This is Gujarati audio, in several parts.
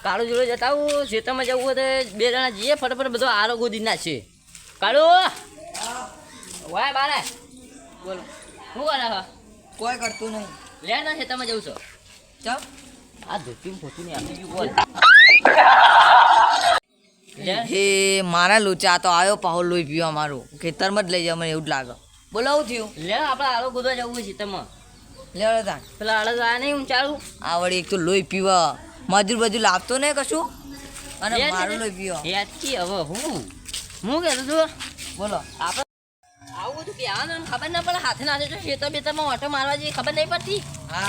કાળુ જોડે જતા આવું ખેતરમાં જવું હોય તો બે જણા જઈએ ફટાફટ બધો આરો ગોદી નાખશે. કાળુ વાય બારે બોલો શું કરે હા? કોઈ કરતું નહીં. લે ના ખેતરમાં જવું છો ચાલ આ ધોતી ફોતું નહીં આપી ગયું બોલ. હે મારા લોચા તો આવ્યો પાહો લોહી પીવા મારું ખેતરમાં જ લઈ જાય મને એવું જ લાગે. બોલો આવું થયું. લે આપણે આરો ગોદવા જવું હોય ખેતરમાં. લે તા પેલા આળસ આ નહીં હું ચાલું આ વળી એક તો લોહી પીવા મજૂર બાજુ લાવતો નહીં કશું અને મારું લોહી પીવા યાદકી હવે હું કહેતો તું બોલો. આપણે આવું બધું કે આને ખબર ના પડે હાથે નાખે છે ખેતર બેતરમાં ઓટો મારવા જેવી ખબર નહીં પડતી.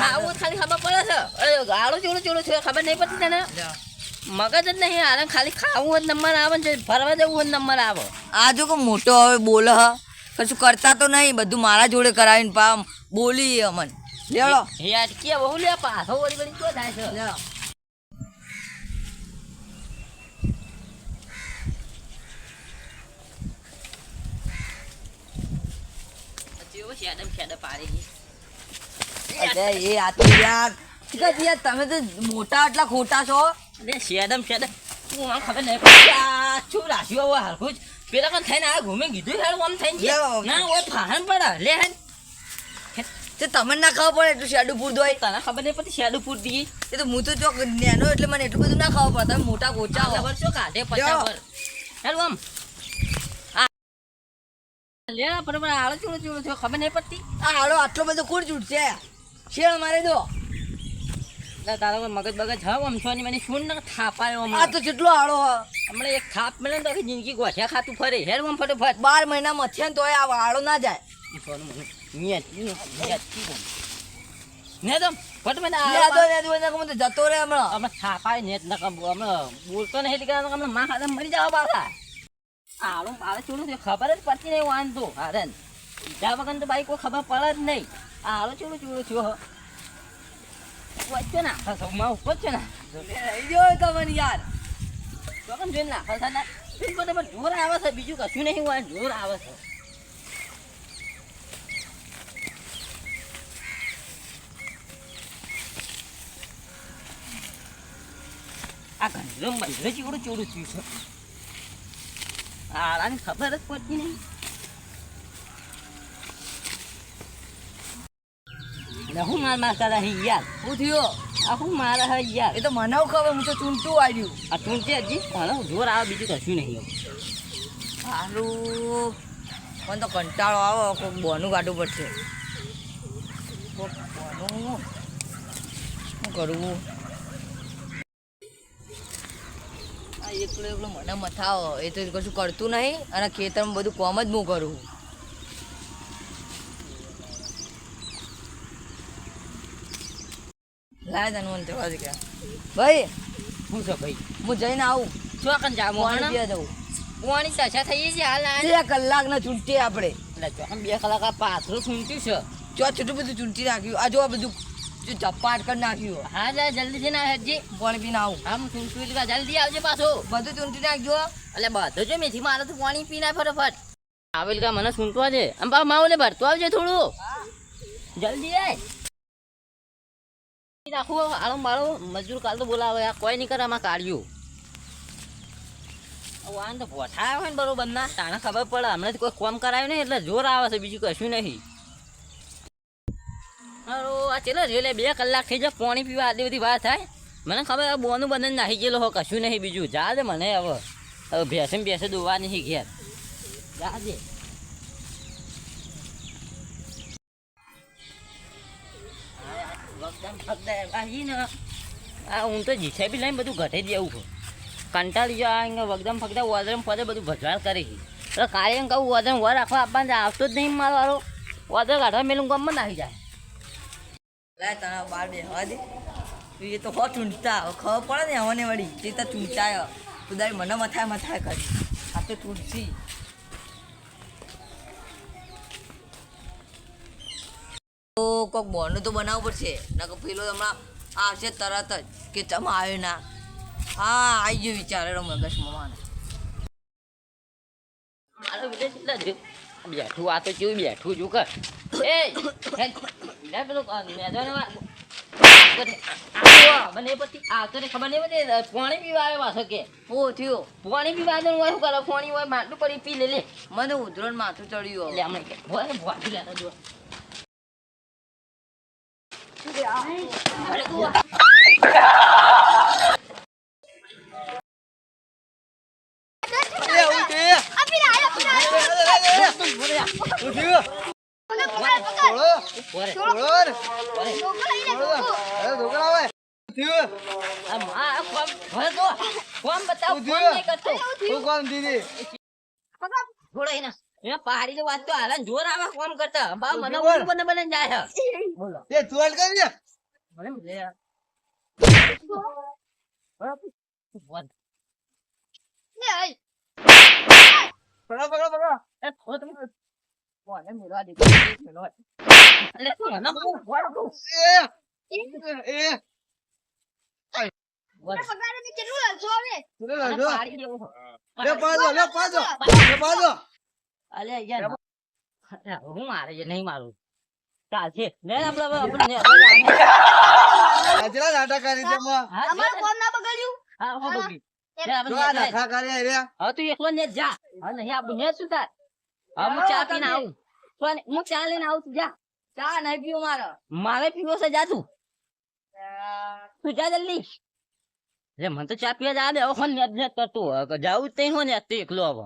આવું ખાલી ખબર પડે છે અરે ગાળો ચોડો ચોડો છે ખબર નહીં પડતી તને મગજ જ નહીં આને ખાલી ખાવું હોય નંબર આવે ને ફરવા જવું હોય નંબર આવે. આ જો કે મોટો હવે બોલે હ કશું કરતા તો નહીં બધું મારા જોડે કરાવીને પામ બોલી અમન લેવડો યાદકી બહુ લે પાછો વળી વળી શું થાય છે લેવડો. અરે એ આ તો યાર તમે તો મોટા એટલા ખોટા છો. અરે શેડમ તું આમ ખબર નહીં પડતી આ શું રાખ્યું હવે હરખું જ પેલા કાં થઈને આ ઘૂમે કીધું હેડ આમ થઈને ના ઓય ફાહન પડે લે હેડ તે તમને ના ખબર પડે એટલું શેડું પૂર દો તને ખબર નહીં પડતી શેડું પૂર દઈએ એ તો હું તો ચોક નેનો એટલે મને એટલું બધું ના ખબર પડે તમે મોટા ગોચા હો. ખબર શું કાઢે પચાસ પર હેડ આમ લે બરાબર આળો ચૂડો ચૂડો થયો ખબર નહીં પડતી. આ હાડો આટલો બધો કોણ છૂટશે શેડ મારે દો. તારો મગજ બગજ હા આમ છો મને શું ને થાપાયો આ તો જેટલો હાડો હમણાં એક થાપ મળે ને તો આખી જિંદગી ગોઠિયા ખાતું ફરે હેર આમ ફટોફટ 12 મહિનામાં છે ને તો આ હાડો ના જાય. ને તો ફટફટ જતો રહે હમણાં હમણાં થાપાય ને હમણાં બોલતો નહીં એટલે હમણાં માં ખાતે મરી જાવ પાછા આળું પાડે ચોડું થયું ખબર જ પડતી નહીં વાંધો હારે ઈજા વગર તો બાઈક કોઈ ખબર પડે જ નહીં આળો ચોડું ચોડું થયો વચ્ચે ના સૌમાં ઉપર છે ને રહી ગયો તમને યાર ચોકન જોઈને નાખો છે ને બરાબર જોર આવે છે બીજું કશું નહીં હોય જોર આવે છે. આ ગંધરો બંધરો ચીવડું ચોડું થયું છે આળાની ખબર જ પડતી નહીં. હું માર કરે યાર શું થયો આ હું મારે હે યાર એ તો મને ખબર હું તો ચૂંટું આવ્યું આ ટૂંચે હજી મને જોર આવે બીજું કશું નહીં. સારું મને તો કંટાળો આવો કોઈક બોનું કાઢવું પડશે. કોઈક બોનું શું કરવું આ એકલો એકલો મને મથાવો એ તો કશું કરતું નહીં અને ખેતરમાં બધું કોમ જ હું કરું. લાય તને મને જવા દે ભાઈ શું છે ભાઈ હું જઈને આવું ચોકન જા પાણી પીવા જવું. પોણી તછા થઈ છે હાલ 2 કલાક ના ચૂંટીએ આપણે એટલે ચોકન 2 કલાક આ પાથરું છૂંટ્યું છે છોટું બધું ચૂંટી નાખ્યું આ જો આ બધું ચપાટ કરી નાખ્યું. હા જા જલ્દી થી ના હેજી પાણી પીને આવું આમ છૂંટ્યું એટલે જલ્દી આવજે પાછો બધું ચૂંટી નાખજો એટલે બધું જો મેથી મારે તો પાણી પી ના ફટાફટ આવેલ કા મને છૂંટવા છે આમ બા માવલે ભરતો આવજે થોડું જલ્દી આય રાખો આળો માળો મજૂર કાલ તો બોલાવે આ કોઈ નહીં કરે આમાં કાઢ્યું વાન તો ભોઠા હોય ને બરોબર ના તાને ખબર પડે હમણાં કોઈ કોમ કરાયું નહીં એટલે જોર આવે છે બીજું કશું નહીં. હારો આ ચેલો રેલે 2 કલાક થઈ જાય પાણી પીવા આટલી બધી વાર થાય મને ખબર આ બોનું બંધન નાખી ગયેલો હો કશું નહીં બીજું જા દે મને હવે ભેંસે દોવા નહીં ઘેર જા દે. હું તો જીછા બી લઈને બધું ઘટે જ જવું કંટાળી જાય વગદમ ફગદા વદરમ ફદે બધું ભજવાળ કરે છે એટલે કાલે એમ કહું વદરમ વર રાખવા આપવાનું આવતો જ નહીં મારો વાળો વદર કાઢવા મેલું ગમમાં નાખી જાય. લાય તને બાર બેહવા દે એ તો હો ચૂંટતા ખબર પડે ને હવાને વળી તે તો ચૂંટાય તું દાડી મને મથાય કરી આ તો ચૂંટશી. તો કોઈક બોનું તો બનાવવું પડશે નકર પેલો હમણાં આવશે તરત જ કે ચમ આવ્યો ના હા આવી ગયો વિચારેલો મગજમાં મને મારો વિલેજ એટલે જ બેઠું આ તો કેવું બેઠું છું કર એ લે પેલું મેદાનમાં મને પછી આ તો ખબર નહીં પડે પાણી પીવા આવ્યો પાછો કે ઓ થયો પાણી પીવા આવ્યો હોય શું કરે પાણી હોય માટલું પડી પી લે મને ઉધરણ માથું ચડ્યું લે હમણાં કે ભોય ભોય લેતા જો અરે તું પહાડી તો વાત તો હાલ જોર આવે કોમ કરતા બા મને બને બને જાય બોલો મને લે હું મારે છે નહીં મારું ચાલશે ને આપડે તું એકલો ને જા નહીં આપડું ને શું થાય હું ચા પીને આવું પણ હું ચા લઈને આવું તું જા ચા નહીં પીવું મારે પીવો છે જા તું જા જલ્દી રે મને તો ચા પીવા જા દે હવે નેટ કરતો જાવું જ તઈ હો ને એકલો હવે